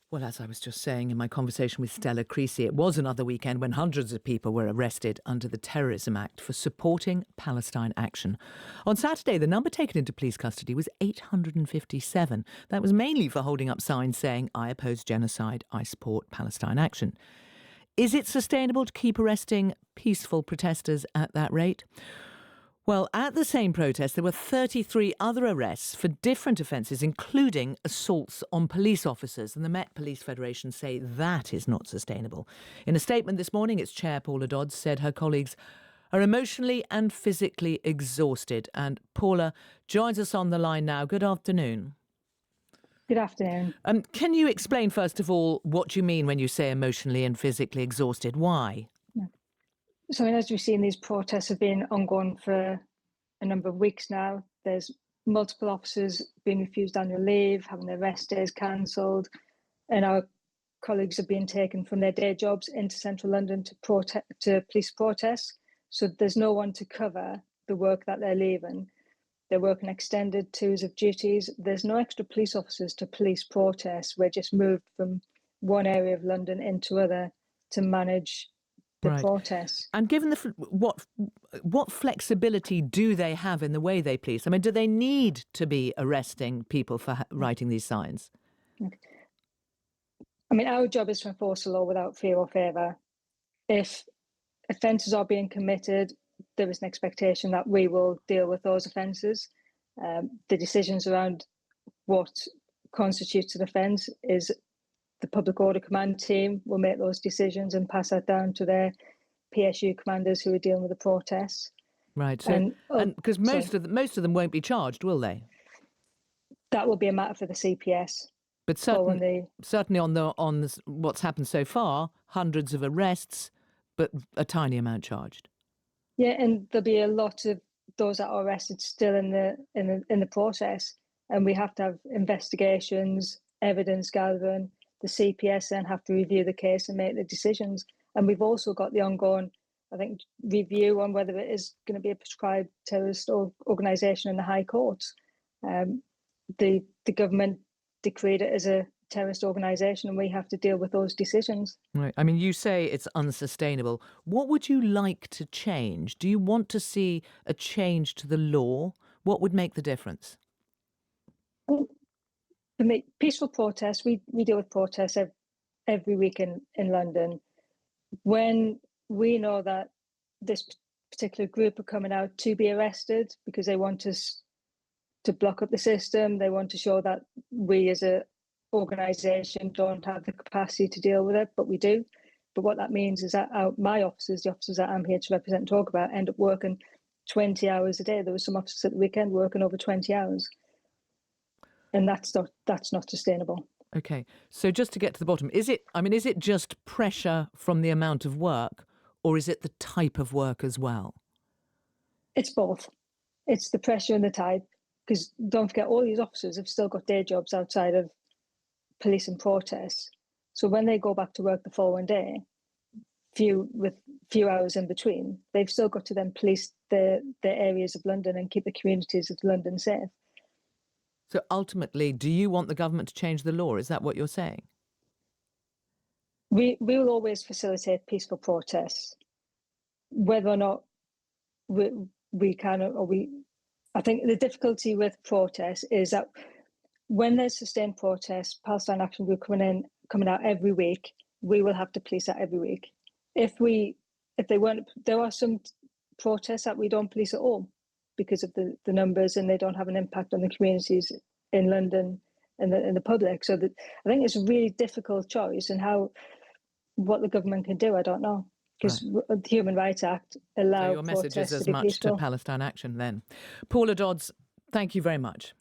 Well, as I was just saying in my conversation with Stella Creasy, it was another weekend when hundreds of people were arrested under the Terrorism Act for supporting Palestine action. On Saturday, the number taken into police custody was 857. That was mainly for holding up signs saying, "I oppose genocide, I support Palestine action." Is it sustainable to keep arresting peaceful protesters at that rate? Well, at the same protest, there were 33 other arrests for different offences, including assaults on police officers. And the Met Police Federation say that is not sustainable. In a statement this morning, its chair, Paula Dodds, said her colleagues are emotionally and physically exhausted. And Paula joins us on the line now. Good afternoon. Good afternoon. Can you explain, first of all, what you mean when you say emotionally and physically exhausted? Why? So, as we've seen, these protests have been ongoing for a number of weeks now. There's multiple officers being refused annual leave, having their rest days cancelled, and our colleagues are being taken from their day jobs into central London to police protests. So there's no one to cover the work that they're leaving. They're working extended tours of duties. There's no extra police officers to police protests. We're just moved from one area of London into other to manage the protests. And given what flexibility do they have in the way they police? I mean, do they need to be arresting people for writing these signs? I mean, our job is to enforce the law without fear or favour. If offences are being committed, there is an expectation that we will deal with those offences. The decisions around what constitutes an offence is the Public Order Command team will make those decisions and pass that down to their PSU commanders who are dealing with the protests. Right. So, and because most of them won't be charged, will they? That will be a matter for the CPS. But certainly on what's happened so far, hundreds of arrests, but a tiny amount charged. Yeah, and there'll be a lot of those that are arrested still in the process, and we have to have investigations, evidence gathering. The CPS then have to review the case and make the decisions. And we've also got the ongoing, I think, review on whether it is going to be a prescribed terrorist organisation in the High Court. The government decreed it as a terrorist organisation, and we have to deal with those decisions. Right. I mean, you say it's unsustainable. What would you like to change? Do you want to see a change to the law? What would make the difference? For me, peaceful protests, we deal with protests every week in London. When we know that this particular group are coming out to be arrested because they want us to block up the system, they want to show that we as an organisation don't have the capacity to deal with it, but we do. But what that means is that my officers, the officers that I'm here to represent and talk about, end up working 20 hours a day. There were some officers at the weekend working over 20 hours. And that's not sustainable. Okay. So just to get to the bottom, is it just pressure from the amount of work, or is it the type of work as well? It's both. It's the pressure and the type, because don't forget, all these officers have still got day jobs outside of police and protests. So when they go back to work the following day, with few hours in between, they've still got to then police the areas of London and keep the communities of London safe. So ultimately, do you want the government to change the law? Is that what you're saying? We will always facilitate peaceful protests. Whether or not we can or we... I think the difficulty with protests is that when there's sustained protests, Palestine Action Group coming out every week, we will have to police that every week. If they weren't, there are some protests that we don't police at all, because of the numbers, and they don't have an impact on the communities in London and the public. So I think it's a really difficult choice, and what the government can do, I don't know. Because the Human Rights Act allows your message is as much peaceful. to Palestine Action then. Paula Dodds, thank you very much.